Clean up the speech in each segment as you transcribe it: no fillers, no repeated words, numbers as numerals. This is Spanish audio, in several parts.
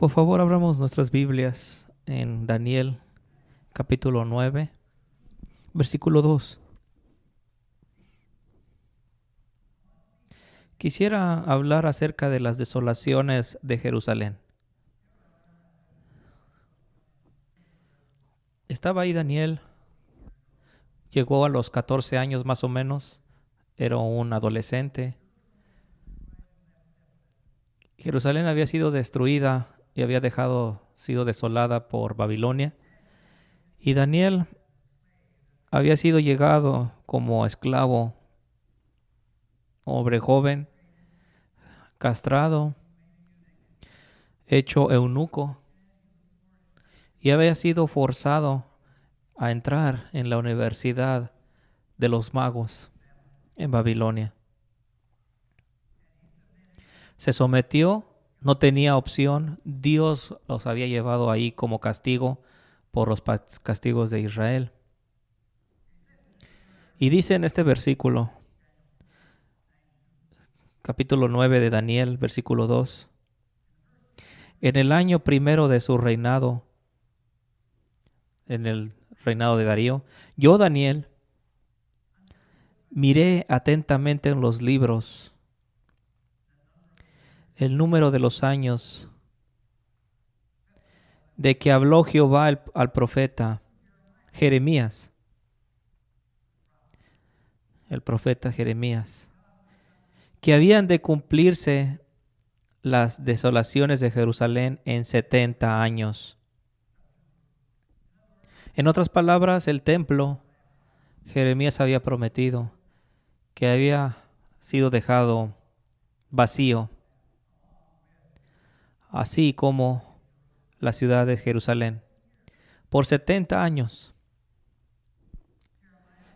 Por favor, abramos nuestras Biblias en Daniel capítulo 9, versículo 2. Quisiera hablar acerca de las desolaciones de Jerusalén. Estaba ahí Daniel, llegó a los 14 años más o menos, era un adolescente. Jerusalén había sido destruida y había sido desolada por Babilonia. Y Daniel había sido llegado como esclavo, hombre joven, castrado, hecho eunuco, y había sido forzado a entrar en la universidad de los magos en Babilonia. Se sometió, no tenía opción. Dios los había llevado ahí como castigo por los castigos de Israel. Y dice en este versículo, capítulo 9 de Daniel, versículo 2, en el año primero de su reinado, en el reinado de Darío, yo, Daniel, miré atentamente en los libros el número de los años de que habló Jehová al profeta Jeremías, el profeta Jeremías, que habían de cumplirse las desolaciones de Jerusalén en 70 años. En otras palabras, el templo, Jeremías había prometido que había sido dejado vacío, así como la ciudad de Jerusalén, por 70 años.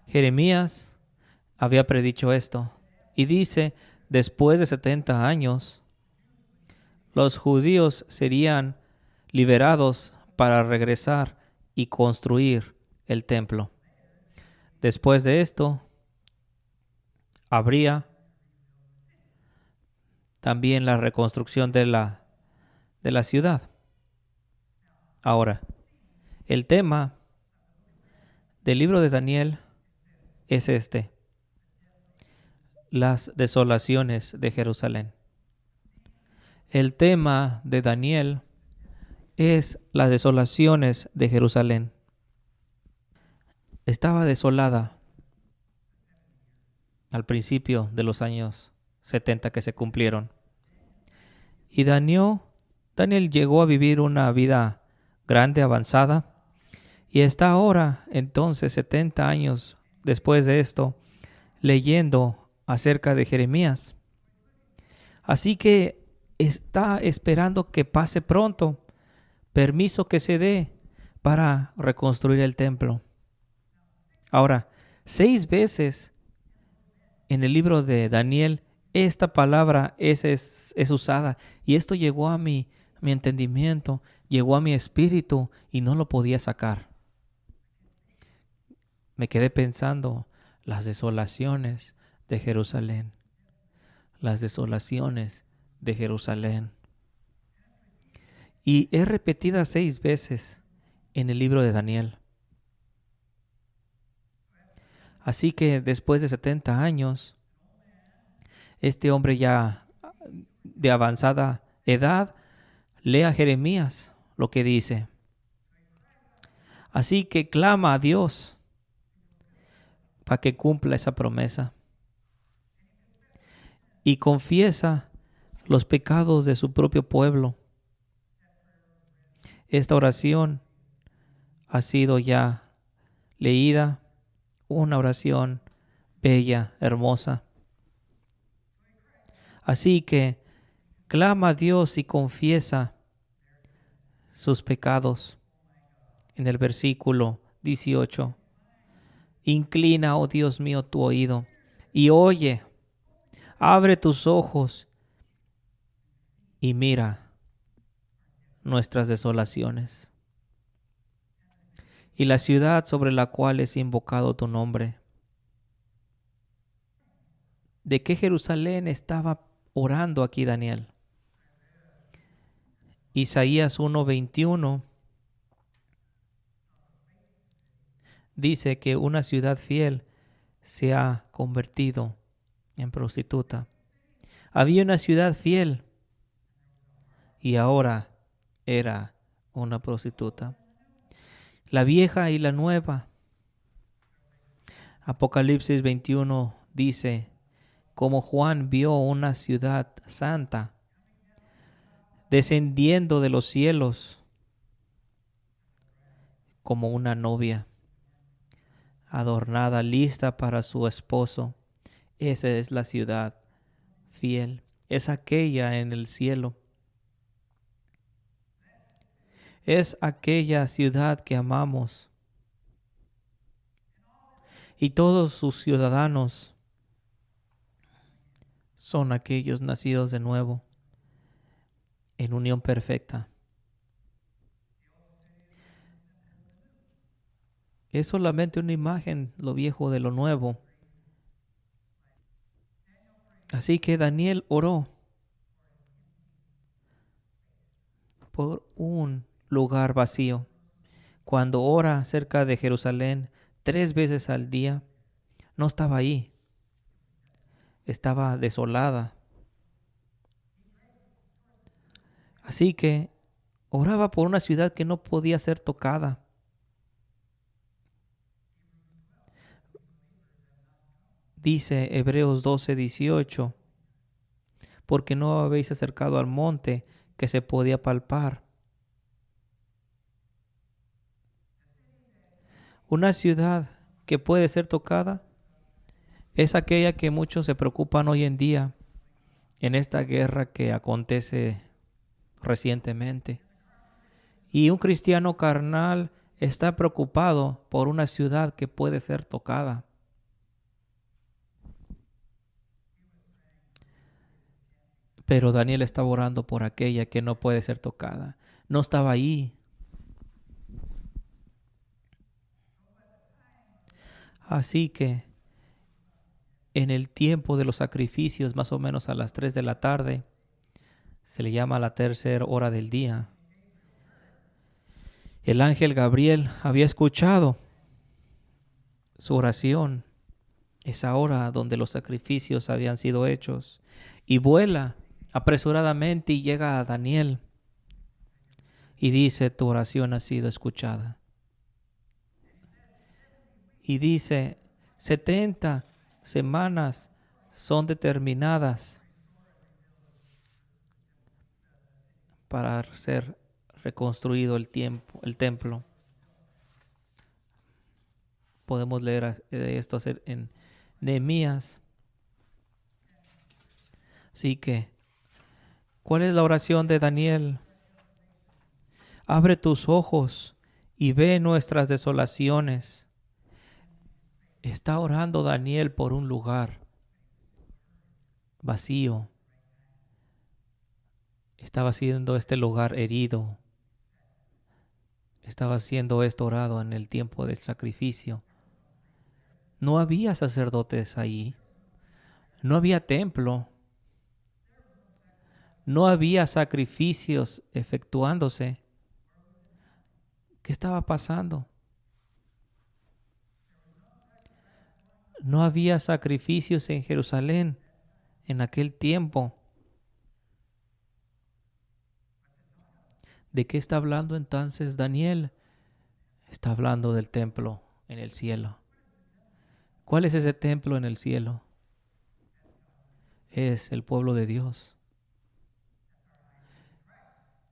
Jeremías había predicho esto y dice, después de 70 años, los judíos serían liberados para regresar y construir el templo. Después de esto, habría también la reconstrucción de la ciudad. Ahora, el tema del libro de Daniel es las desolaciones de Jerusalén. El tema de Daniel es las desolaciones de Jerusalén. Estaba desolada al principio de los años 70 que se cumplieron. Y Daniel llegó a vivir una vida grande, avanzada, y está ahora, entonces, 70 años después de esto, leyendo acerca de Jeremías. Así que está esperando que pase pronto, permiso que se dé para reconstruir el templo. Ahora, 6 veces en el libro de Daniel esta palabra es usada, y esto llegó a mi entendimiento, llegó a mi espíritu y no lo podía sacar. Me quedé pensando, las desolaciones de Jerusalén, las desolaciones de Jerusalén. Y es repetida 6 veces en el libro de Daniel. Así que después de 70 años, este hombre ya de avanzada edad lee a Jeremías lo que dice. Así que clama a Dios para que cumpla esa promesa y confiesa los pecados de su propio pueblo. Esta oración ha sido ya leída, una oración bella, hermosa. Así que clama a Dios y confiesa sus pecados. En el versículo 18, inclina, oh Dios mío, tu oído y oye, abre tus ojos y mira nuestras desolaciones y la ciudad sobre la cual es invocado tu nombre. ¿De qué Jerusalén estaba orando aquí Daniel? Isaías 1:21 dice que una ciudad fiel se ha convertido en prostituta. Había una ciudad fiel y ahora era una prostituta. La vieja y la nueva. Apocalipsis 21 dice, como Juan vio una ciudad santa descendiendo de los cielos como una novia, adornada, lista para su esposo. Esa es la ciudad fiel, es aquella en el cielo. Es aquella ciudad que amamos. Y todos sus ciudadanos son aquellos nacidos de nuevo, en unión perfecta. Es solamente una imagen, lo viejo de lo nuevo. Así que Daniel oró por un lugar vacío. Cuando ora cerca de Jerusalén 3 veces al día, no estaba ahí. Estaba desolada. Así que oraba por una ciudad que no podía ser tocada. Dice Hebreos 12:18, porque no habéis acercado al monte que se podía palpar. Una ciudad que puede ser tocada es aquella que muchos se preocupan hoy en día en esta guerra que acontece recientemente. Y un cristiano carnal está preocupado por una ciudad que puede ser tocada. Pero Daniel estaba orando por aquella que no puede ser tocada. No estaba ahí. Así que en el tiempo de los sacrificios, más o menos a las 3 de la tarde, se le llama la tercera hora del día, el ángel Gabriel había escuchado su oración, esa hora donde los sacrificios habían sido hechos, y vuela apresuradamente y llega a Daniel y dice, tu oración ha sido escuchada. Y dice, 70 semanas son determinadas para ser reconstruido el templo. Podemos leer esto en Nehemías. Así que, ¿cuál es la oración de Daniel? Abre tus ojos y ve nuestras desolaciones. Está orando Daniel por un lugar vacío. Estaba siendo este lugar herido. Estaba siendo esto orado en el tiempo del sacrificio. No había sacerdotes ahí. No había templo. No había sacrificios efectuándose. ¿Qué estaba pasando? No había sacrificios en Jerusalén en aquel tiempo. ¿De qué está hablando entonces Daniel? Está hablando del templo en el cielo. ¿Cuál es ese templo en el cielo? Es el pueblo de Dios.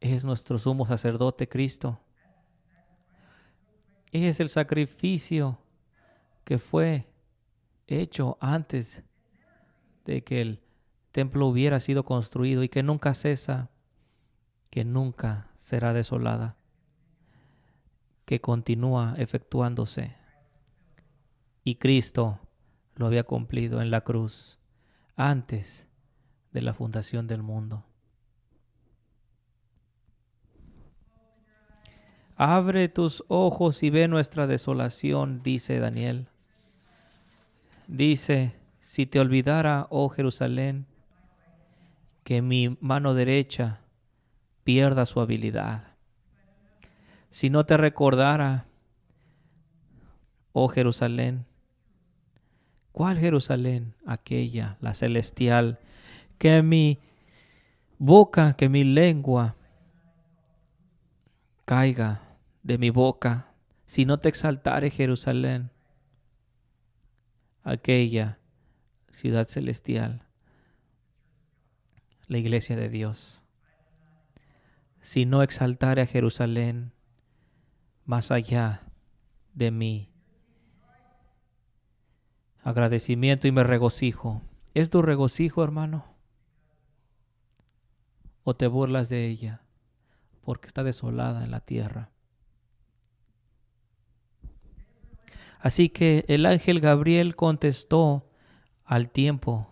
Es nuestro sumo sacerdote Cristo. Es el sacrificio que fue hecho antes de que el templo hubiera sido construido y que nunca cesa, que nunca será desolada, que continúa efectuándose. Y Cristo lo había cumplido en la cruz antes de la fundación del mundo. Abre tus ojos y ve nuestra desolación, dice Daniel. Dice, si te olvidara, oh Jerusalén, que mi mano derecha pierda su habilidad. Si no te recordara, oh Jerusalén, ¿cuál Jerusalén? Aquella, la celestial, que mi boca, que mi lengua caiga de mi boca, si no te exaltare, Jerusalén, aquella ciudad celestial, la iglesia de Dios. Si no exaltare a Jerusalén más allá de mi agradecimiento y me regocijo. ¿Es tu regocijo, hermano? ¿O te burlas de ella porque está desolada en la tierra? Así que el ángel Gabriel contestó al tiempo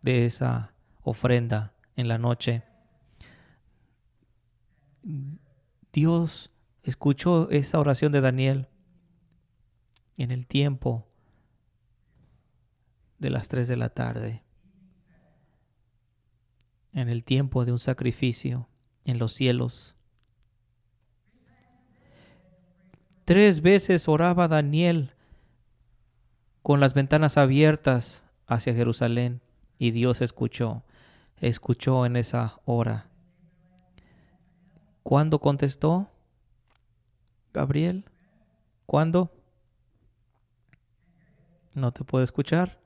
de esa ofrenda en la noche. Dios escuchó esa oración de Daniel en el tiempo de las 3 de la tarde, en el tiempo de un sacrificio en los cielos. 3 veces oraba Daniel con las ventanas abiertas hacia Jerusalén y Dios escuchó en esa hora. ¿Cuándo contestó Gabriel? ¿Cuándo? No te puedo escuchar.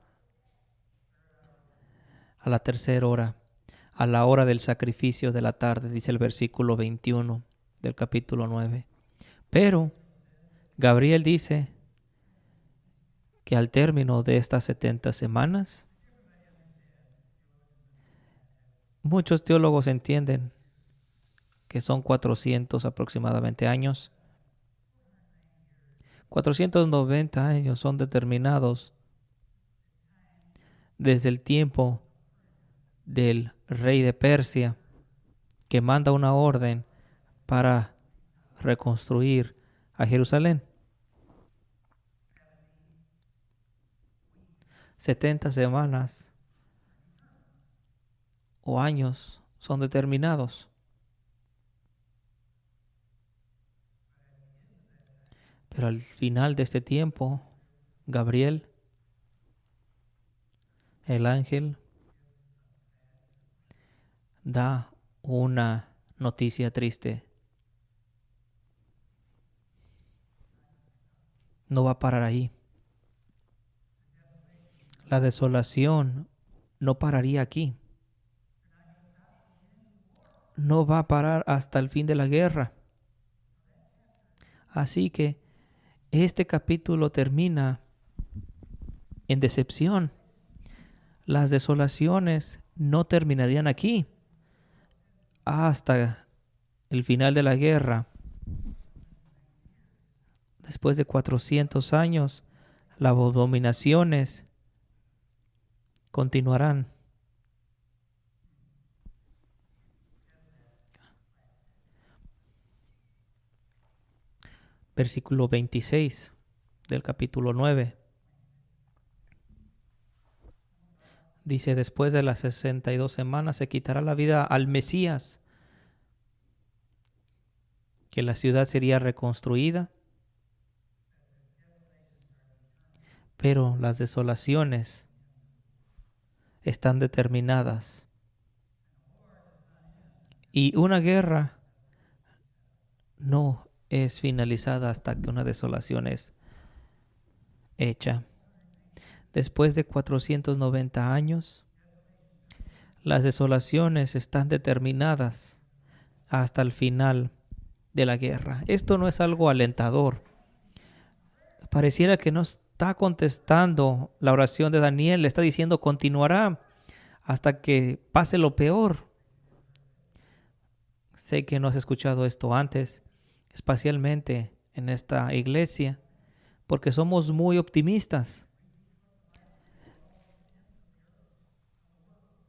A la 3ª hora, a la hora del sacrificio de la tarde, dice el versículo 21 del capítulo 9. Pero Gabriel dice que al término de estas 70 semanas, muchos teólogos entienden que son 400 aproximadamente años. 490 años son determinados desde el tiempo del rey de Persia, que manda una orden para reconstruir a Jerusalén. 70 semanas o años son determinados. Pero al final de este tiempo, Gabriel, el ángel, da una noticia triste. No va a parar ahí. La desolación no pararía aquí. No va a parar hasta el fin de la guerra. Así que este capítulo termina en decepción. Las desolaciones no terminarían aquí hasta el final de la guerra. Después de 400 años, las abominaciones continuarán. Versículo 26 del capítulo 9. Dice, después de las 62 semanas se quitará la vida al Mesías, que la ciudad sería reconstruida, pero las desolaciones están determinadas. Y una guerra no es finalizada hasta que una desolación es hecha. Después de 490 años, las desolaciones están determinadas hasta el final de la guerra. Esto no es algo alentador. Pareciera que no está contestando la oración de Daniel. Le está diciendo continuará hasta que pase lo peor. Sé que no has escuchado esto antes, especialmente en esta iglesia, porque somos muy optimistas.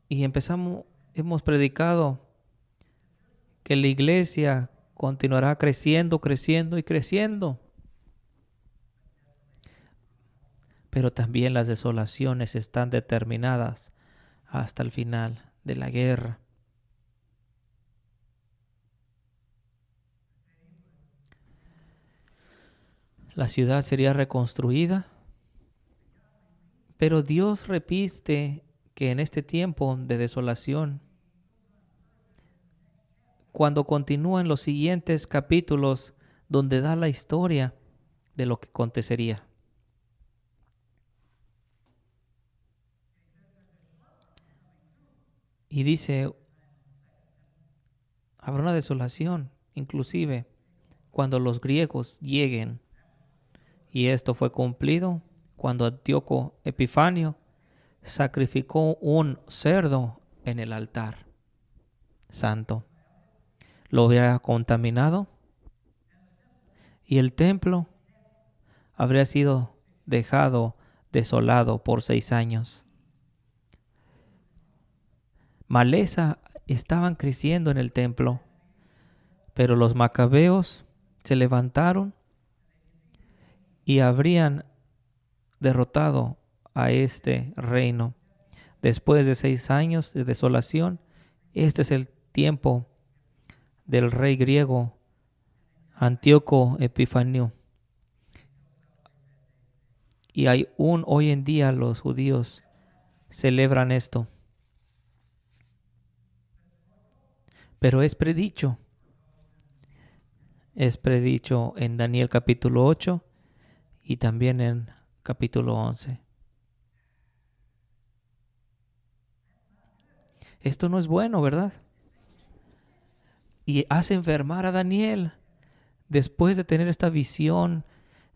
Y hemos predicado que la iglesia continuará creciendo, creciendo y creciendo. Pero también las desolaciones están determinadas hasta el final de la guerra. La ciudad sería reconstruida, pero Dios repite que en este tiempo de desolación, cuando continúa en los siguientes capítulos donde da la historia de lo que acontecería. Y dice, habrá una desolación, inclusive cuando los griegos lleguen. Y esto fue cumplido cuando Antíoco Epifanio sacrificó un cerdo en el altar santo. Lo había contaminado y el templo habría sido dejado desolado por 6 años. Maleza estaban creciendo en el templo, pero los macabeos se levantaron y habrían derrotado a este reino. Después de 6 años de desolación, este es el tiempo del rey griego Antíoco Epifanio. Y aún hoy en día los judíos celebran esto. Pero es predicho en Daniel capítulo 8 y también en capítulo 11. Esto no es bueno, ¿verdad? Y hace enfermar a Daniel. Después de tener esta visión,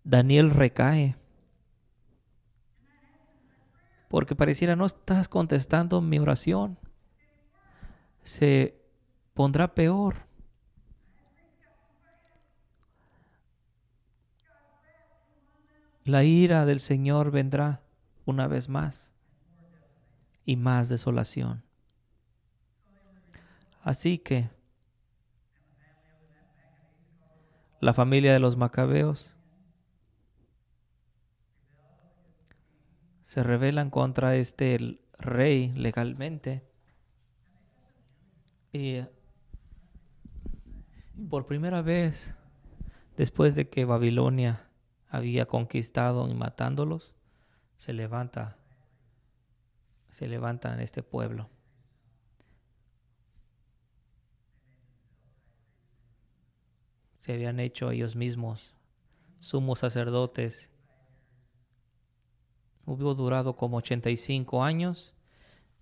Daniel recae. Porque pareciera no estás contestando mi oración. Se pondrá peor. La ira del Señor vendrá una vez más y más desolación. Así que la familia de los macabeos se rebelan contra este rey legalmente y por primera vez después de que Babilonia había conquistado y matándolos, se levantan en este pueblo. Se habían hecho ellos mismos sumos sacerdotes. Hubo durado como 85 años,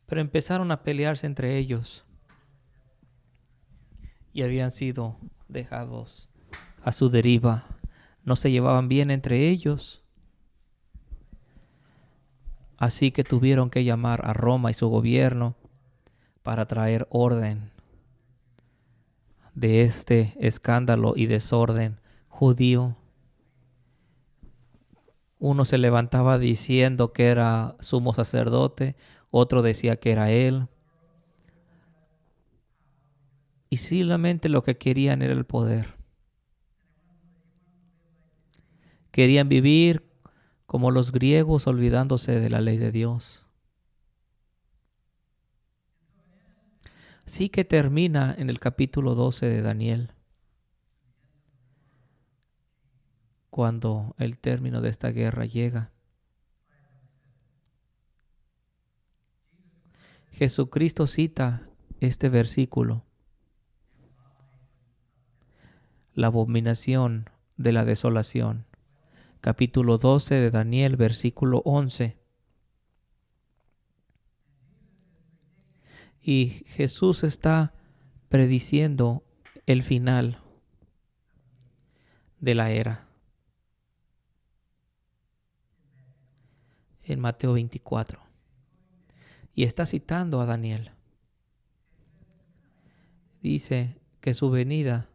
pero empezaron a pelearse entre ellos y habían sido dejados a su deriva. No se llevaban bien entre ellos. Así que tuvieron que llamar a Roma y su gobierno para traer orden de este escándalo y desorden judío. Uno se levantaba diciendo que era sumo sacerdote, otro decía que era él. Y solamente lo que querían era el poder. Querían vivir como los griegos, olvidándose de la ley de Dios. Así que termina en el capítulo 12 de Daniel, cuando el término de esta guerra llega. Jesucristo cita este versículo, la abominación de la desolación, capítulo 12 de Daniel, versículo 11. Y Jesús está prediciendo el final de la era. En Mateo 24. Y está citando a Daniel. Dice que su venida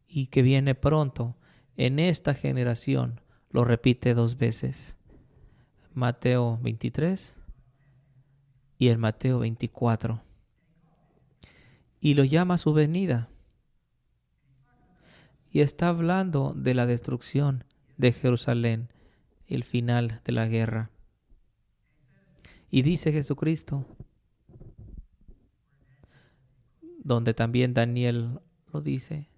y que viene pronto en esta generación. Lo repite 2 veces. Mateo 23 y en Mateo 24. Y lo llama su venida. Y está hablando de la destrucción de Jerusalén, el final de la guerra. Y dice Jesucristo, donde también Daniel lo dice,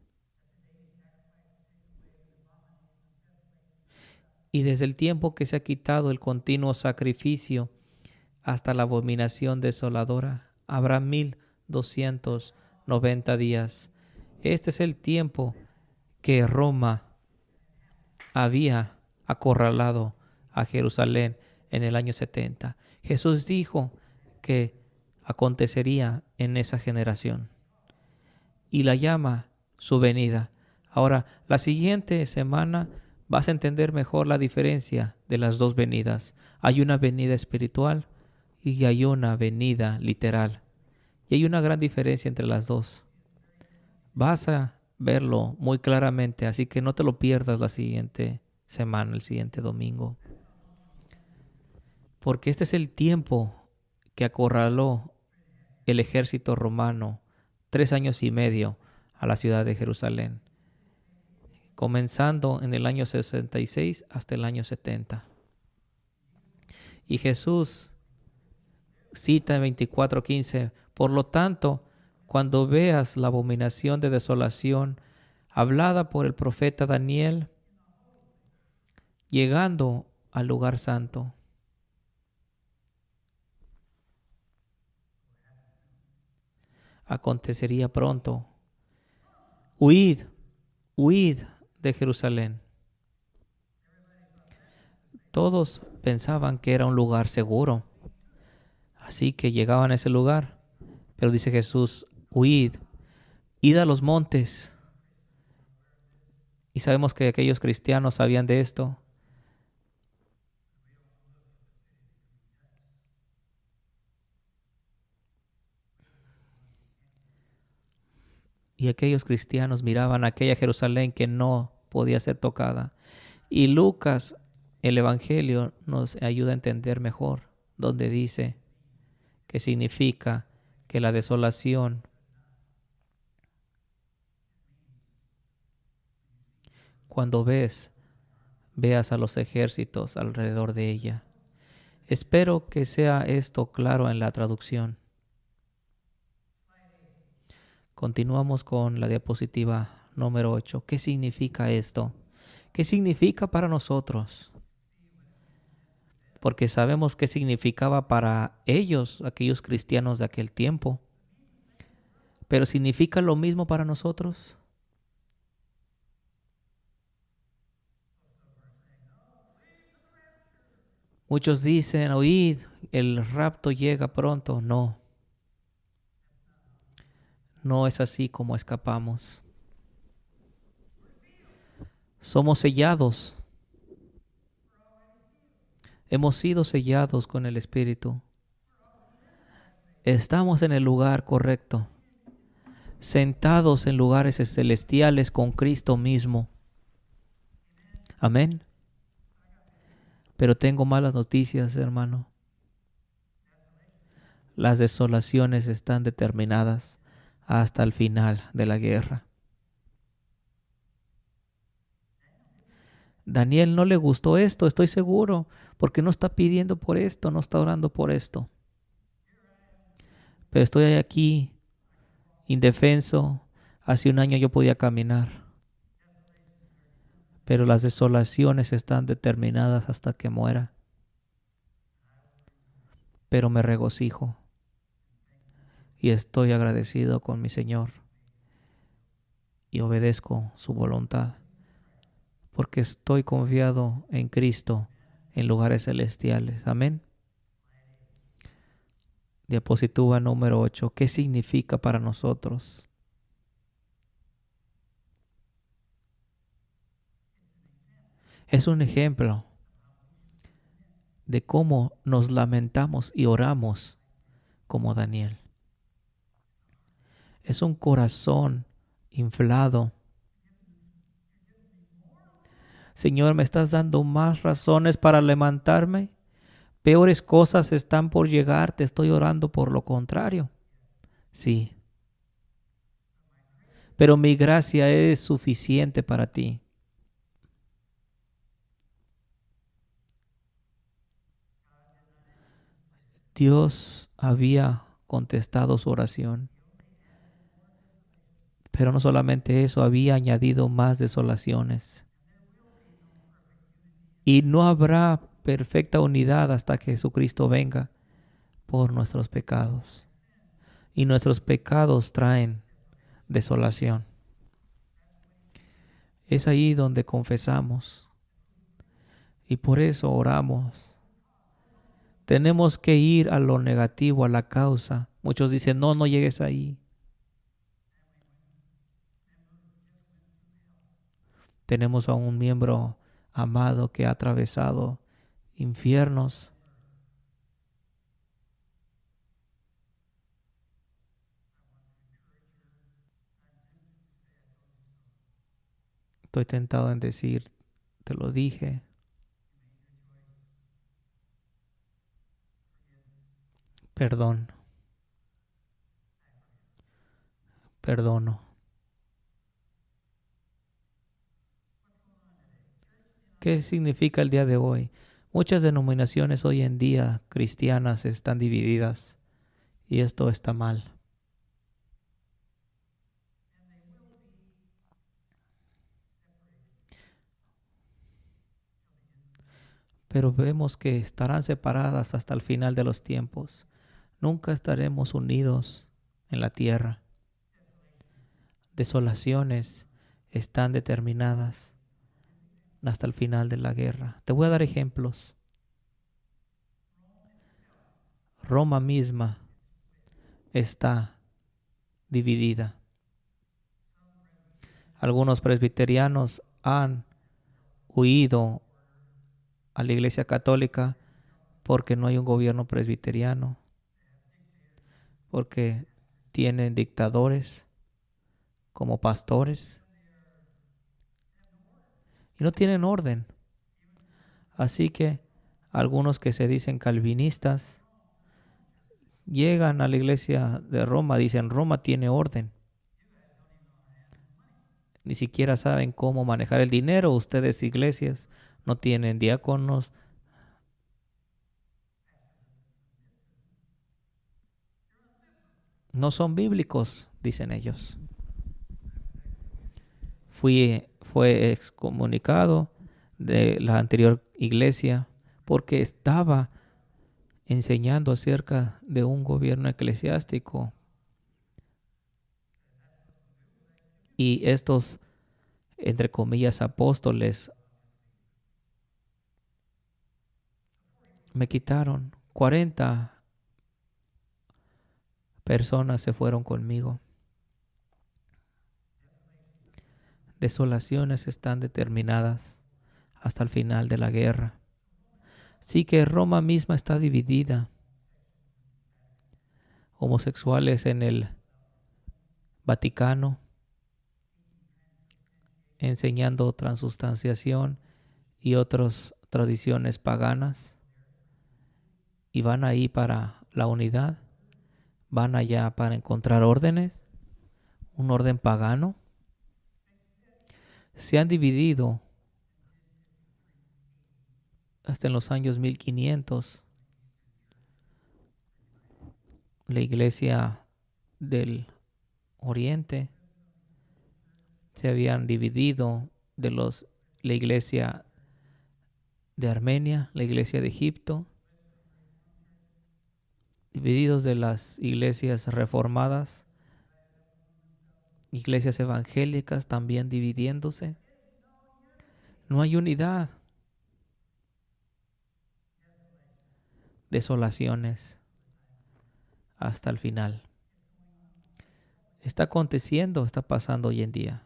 Y desde el tiempo que se ha quitado el continuo sacrificio hasta la abominación desoladora, habrá 1290 días. Este es el tiempo que Roma había acorralado a Jerusalén en el año 70. Jesús dijo que acontecería en esa generación y la llama su venida. Ahora, la siguiente semana vas a entender mejor la diferencia de las dos venidas. Hay una venida espiritual y hay una venida literal. Y hay una gran diferencia entre las dos. Vas a verlo muy claramente, así que no te lo pierdas la siguiente semana, el siguiente domingo. Porque este es el tiempo que acorraló el ejército romano 3 años y medio a la ciudad de Jerusalén, comenzando en el año 66 hasta el año 70. Y Jesús cita en 24:15, por lo tanto, cuando veas la abominación de desolación hablada por el profeta Daniel, llegando al lugar santo, acontecería pronto. Huid, huid de Jerusalén. Todos pensaban que era un lugar seguro, así que llegaban a ese lugar. Pero dice Jesús, huid, id a los montes. Y sabemos que aquellos cristianos sabían de esto. Y aquellos cristianos miraban aquella Jerusalén que no podía ser tocada. Y Lucas, el Evangelio, nos ayuda a entender mejor, donde dice que significa que la desolación cuando veas a los ejércitos alrededor de ella. Espero que sea esto claro en la traducción. Continuamos con la diapositiva número 8. ¿Qué significa esto? ¿Qué significa para nosotros? Porque sabemos qué significaba para ellos, aquellos cristianos de aquel tiempo. Pero ¿significa lo mismo para nosotros? Muchos dicen, oíd, el rapto llega pronto. No, no es así como escapamos. Somos sellados. Hemos sido sellados con el Espíritu. Estamos en el lugar correcto, sentados en lugares celestiales con Cristo mismo. Amén. Pero tengo malas noticias, hermano. Las desolaciones están determinadas hasta el final de la guerra. Daniel no le gustó esto, estoy seguro, porque no está pidiendo por esto, no está orando por esto. Pero estoy aquí, indefenso. Hace un año yo podía caminar. Pero las desolaciones están determinadas hasta que muera. Pero me regocijo y estoy agradecido con mi Señor y obedezco su voluntad, porque estoy confiado en Cristo en lugares celestiales. Amén. Diapositiva número 8. ¿Qué significa para nosotros? Es un ejemplo de cómo nos lamentamos y oramos como Daniel. Es un corazón inflado. Señor, ¿me estás dando más razones para levantarme? Peores cosas están por llegar, te estoy orando por lo contrario. Sí. Pero mi gracia es suficiente para ti. Dios había contestado su oración. Pero no solamente eso, había añadido más desolaciones. Y no habrá perfecta unidad hasta que Jesucristo venga por nuestros pecados. Y nuestros pecados traen desolación. Es ahí donde confesamos. Y por eso oramos. Tenemos que ir a lo negativo, a la causa. Muchos dicen, no, no llegues ahí. Tenemos a un miembro amado que ha atravesado infiernos. Estoy tentado en decir, te lo dije, perdón, perdono. ¿Qué significa el día de hoy? Muchas denominaciones hoy en día cristianas están divididas y esto está mal. Pero vemos que estarán separadas hasta el final de los tiempos. Nunca estaremos unidos en la tierra. Desolaciones están determinadas hasta el final de la guerra. Te voy a dar ejemplos. Roma misma está dividida. Algunos presbiterianos han huido a la Iglesia Católica porque no hay un gobierno presbiteriano, porque tienen dictadores como pastores y no tienen orden. Así que algunos que se dicen calvinistas llegan a la iglesia de Roma, dicen Roma tiene orden. Ni siquiera saben cómo manejar el dinero. Ustedes, iglesias, no tienen diáconos. No son bíblicos, dicen ellos. Fue excomunicado de la anterior iglesia porque estaba enseñando acerca de un gobierno eclesiástico. Y estos, entre comillas, apóstoles me quitaron. 40 personas se fueron conmigo. Desolaciones están determinadas hasta el final de la guerra. Sí que Roma misma está dividida. Homosexuales en el Vaticano enseñando transustanciación y otras tradiciones paganas. Y van ahí para la unidad. Van allá para encontrar órdenes. Un orden pagano. Se han dividido hasta en los años 1500. La iglesia del Oriente se habían dividido de la iglesia de Armenia, la iglesia de Egipto, divididos de las iglesias reformadas, iglesias evangélicas también dividiéndose. No hay unidad. Desolaciones hasta el final. Está aconteciendo, está pasando hoy en día.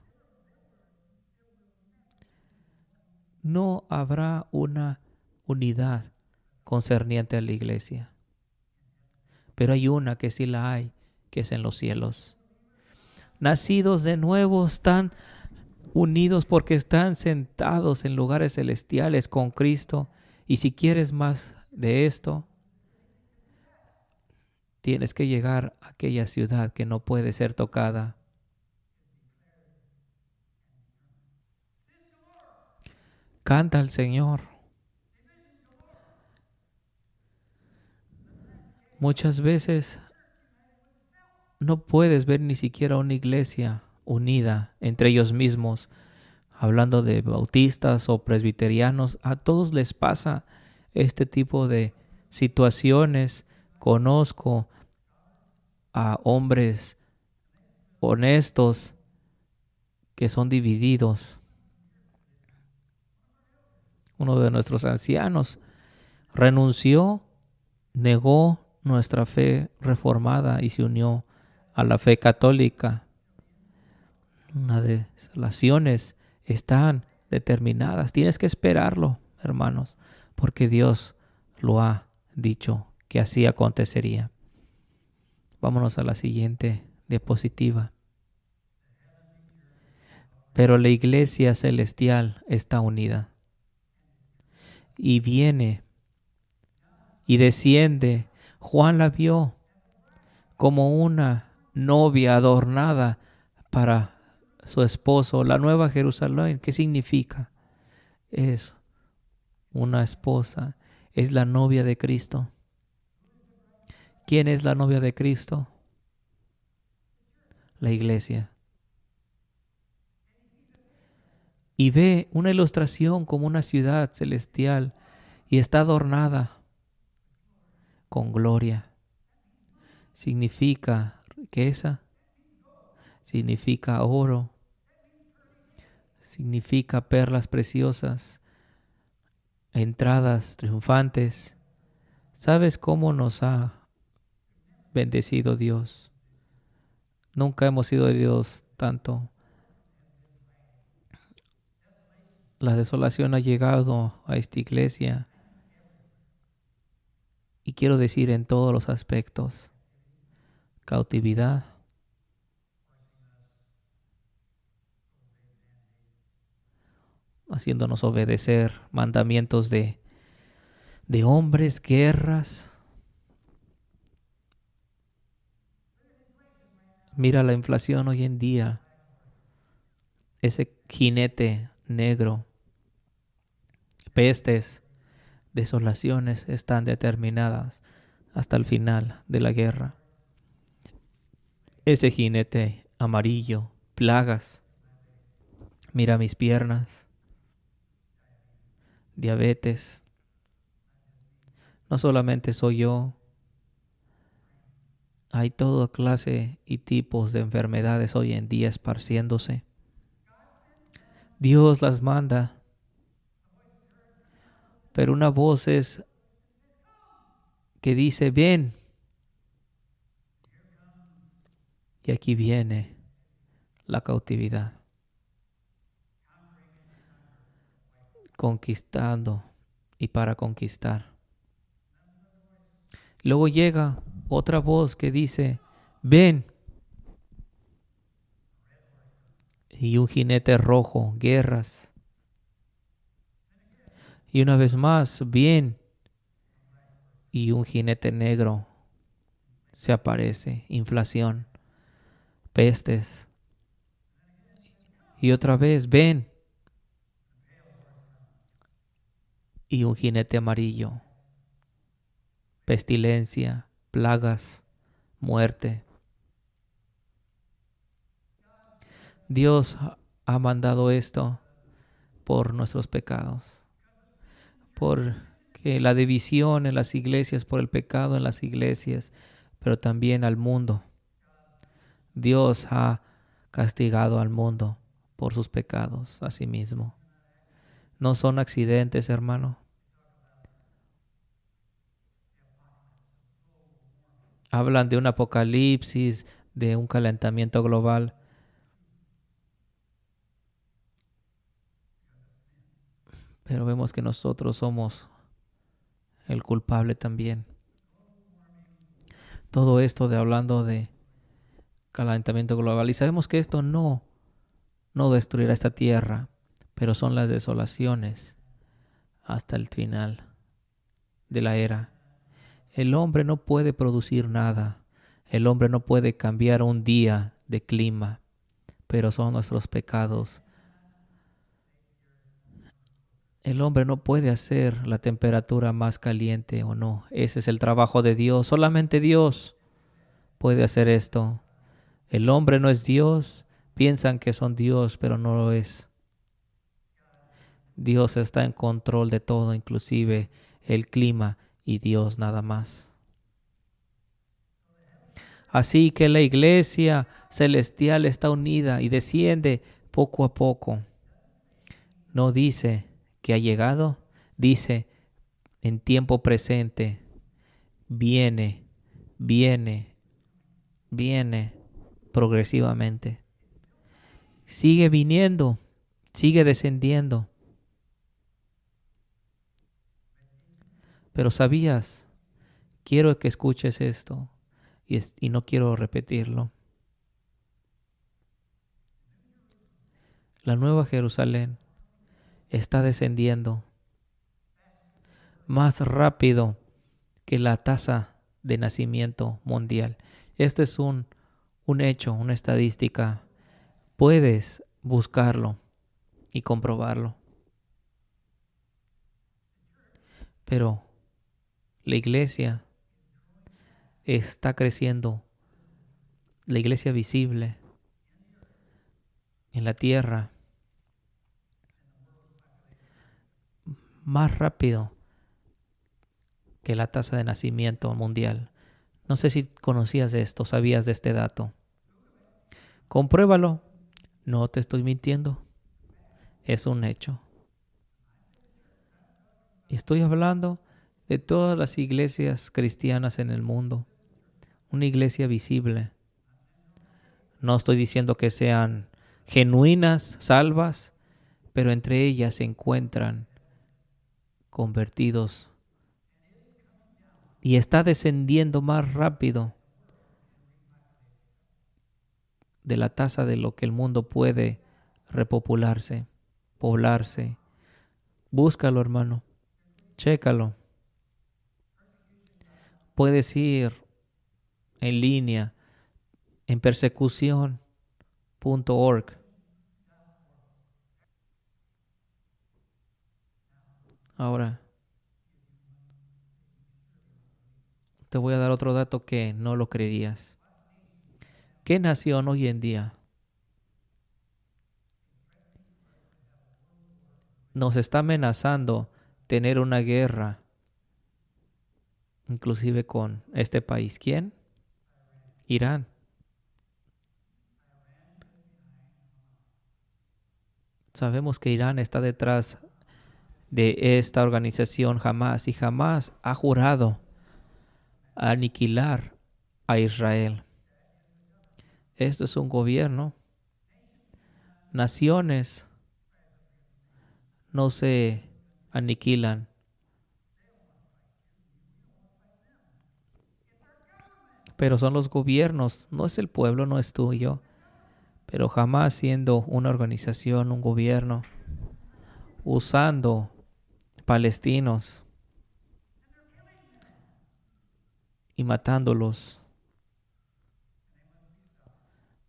No habrá una unidad concerniente a la iglesia. Pero hay una que sí la hay, que es en los cielos. Nacidos de nuevo están unidos porque están sentados en lugares celestiales con Cristo. Y si quieres más de esto, tienes que llegar a aquella ciudad que no puede ser tocada. Canta al Señor. Muchas veces no puedes ver ni siquiera una iglesia unida entre ellos mismos. hablando de bautistas o presbiterianos, a todos les pasa este tipo de situaciones. Conozco a hombres honestos que son divididos. Uno de nuestros ancianos renunció, negó nuestra fe reformada y se unió a la fe católica. Las desolaciones están determinadas. Tienes que esperarlo, hermanos, porque Dios lo ha dicho que así acontecería. Vámonos a la siguiente diapositiva. Pero la iglesia celestial está unida y viene y desciende. Juan la vio como una novia adornada para su esposo. La nueva Jerusalén, ¿qué significa? Es una esposa, es la novia de Cristo. ¿Quién es la novia de Cristo? La iglesia. Y ve una ilustración como una ciudad celestial y está adornada con gloria. Significa riqueza, significa oro, significa perlas preciosas, entradas triunfantes. ¿Sabes cómo nos ha bendecido Dios? Nunca hemos sido de Dios tanto. La desolación ha llegado a esta iglesia y quiero decir en todos los aspectos. Cautividad, haciéndonos obedecer mandamientos de hombres, guerras. Mira la inflación hoy en día, ese jinete negro, pestes, desolaciones están determinadas hasta el final de la guerra. Ese jinete amarillo, plagas. Mira mis piernas, diabetes. No solamente soy yo, hay toda clase y tipos de enfermedades hoy en día esparciéndose. Dios las manda, pero una voz es que dice, ven. Y aquí viene la cautividad, conquistando y para conquistar. Luego llega otra voz que dice, ven. Y un jinete rojo, guerras. Y una vez más, ven. Y un jinete negro se aparece, inflación, pestes. Y otra vez, ven. Y un jinete amarillo, pestilencia, plagas, muerte. Dios ha mandado esto por nuestros pecados, porque la división en las iglesias, por el pecado en las iglesias, pero también al mundo. Dios ha castigado al mundo por sus pecados a sí mismo. No son accidentes, hermano. Hablan de un apocalipsis, de un calentamiento global. Pero vemos que nosotros somos el culpable también. Todo esto de hablando de calentamiento global. Y sabemos que esto no destruirá esta tierra, pero son las desolaciones hasta el final de la era. El hombre no puede producir nada. El hombre no puede cambiar un día de clima, pero son nuestros pecados. El hombre no puede hacer la temperatura más caliente o no. Ese es el trabajo de Dios. Solamente Dios puede hacer esto. El hombre no es Dios. Piensan que son Dios, pero no lo es. Dios está en control de todo, inclusive el clima y Dios nada más. Así que la iglesia celestial está unida y desciende poco a poco. No dice que ha llegado, dice en tiempo presente, viene, viene, viene progresivamente. Sigue viniendo, sigue descendiendo. Pero sabías, quiero que escuches esto y no quiero repetirlo. La Nueva Jerusalén está descendiendo más rápido que la tasa de nacimiento mundial. Este es un hecho, una estadística. Puedes buscarlo y comprobarlo. Pero la iglesia está creciendo. La iglesia visible en la tierra más rápido que la tasa de nacimiento mundial. No sé si conocías de esto, sabías de este dato. Compruébalo. No te estoy mintiendo. Es un hecho. Estoy hablando de todas las iglesias cristianas en el mundo. Una iglesia visible. No estoy diciendo que sean genuinas, salvas, pero entre ellas se encuentran convertidos. Y está descendiendo más rápido de la tasa de lo que el mundo puede repopularse, poblarse. Búscalo, hermano. Chécalo. Puedes ir en línea en persecución.org. Ahora, te voy a dar otro dato que no lo creerías. ¿Qué nación hoy en día nos está amenazando tener una guerra, inclusive con este país? ¿Quién? Irán. Sabemos que Irán está detrás de esta organización Hamás y Hamás ha jurado aniquilar a Israel. Esto es un gobierno. Naciones no se aniquilan. Pero son los gobiernos, no es el pueblo, no es tú y yo. Pero jamás siendo una organización, un gobierno, usando palestinos y matándolos,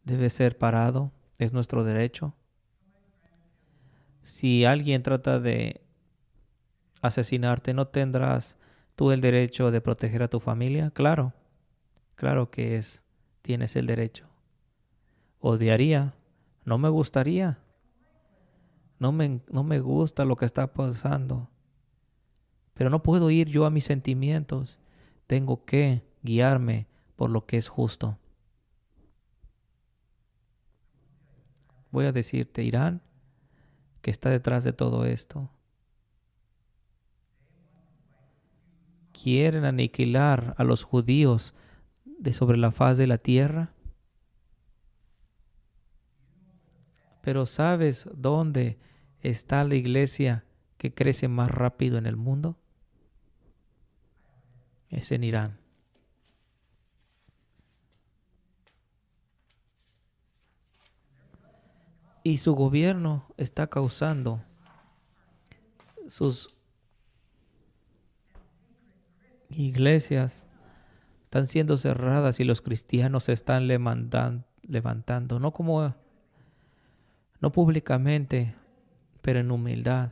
debe ser parado, es nuestro derecho. Si alguien trata de asesinarte, ¿no tendrás tú el derecho de proteger a tu familia? Claro, claro que tienes el derecho. Odiaría, no me gustaría, no me gusta lo que está pasando, pero no puedo ir yo a mis sentimientos, tengo que guiarme por lo que es justo. Voy a decirte, Irán, que está detrás de todo esto. Quieren aniquilar a los judíos de sobre la faz de la tierra. Pero ¿sabes dónde está la iglesia que crece más rápido en el mundo? Es en Irán. Y su gobierno está causando sus iglesias están siendo cerradas y los cristianos se están levantando, no públicamente, pero en humildad,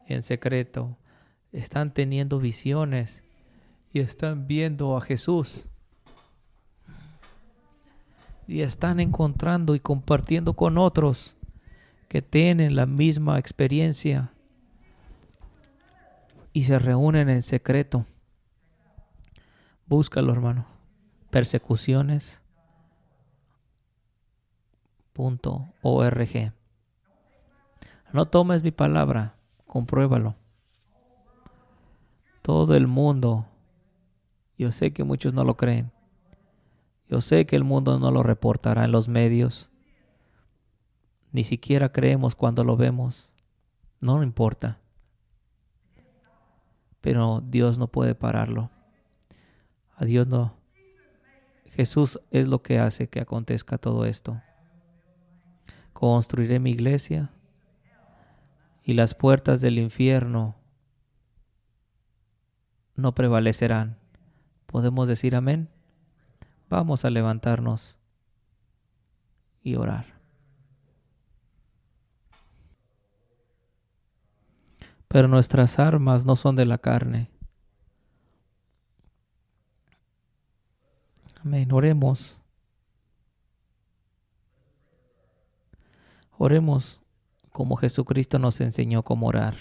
en secreto. Están teniendo visiones y están viendo a Jesús. Y están encontrando y compartiendo con otros que tienen la misma experiencia y se reúnen en secreto. Búscalo, hermano. Persecuciones.org. No tomes mi palabra, compruébalo. Todo el mundo, yo sé que muchos no lo creen. Yo sé que el mundo no lo reportará en los medios. Ni siquiera creemos cuando lo vemos. No importa. Pero Dios no puede pararlo. A Dios no. Jesús es lo que hace que acontezca todo esto. Construiré mi iglesia y las puertas del infierno no prevalecerán. ¿Podemos decir amén? Vamos a levantarnos y orar. Pero nuestras armas no son de la carne. Amén. Oremos. Oremos como Jesucristo nos enseñó cómo orar.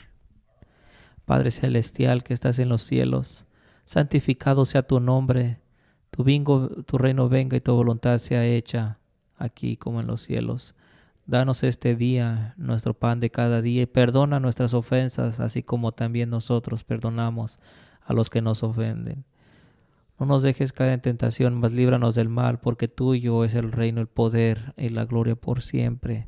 Padre Celestial que estás en los cielos, santificado sea tu nombre. Tu reino venga y tu voluntad sea hecha aquí como en los cielos. Danos este día nuestro pan de cada día y perdona nuestras ofensas, así como también nosotros perdonamos a los que nos ofenden. No nos dejes caer en tentación, mas líbranos del mal, porque tuyo es el reino, el poder y la gloria por siempre.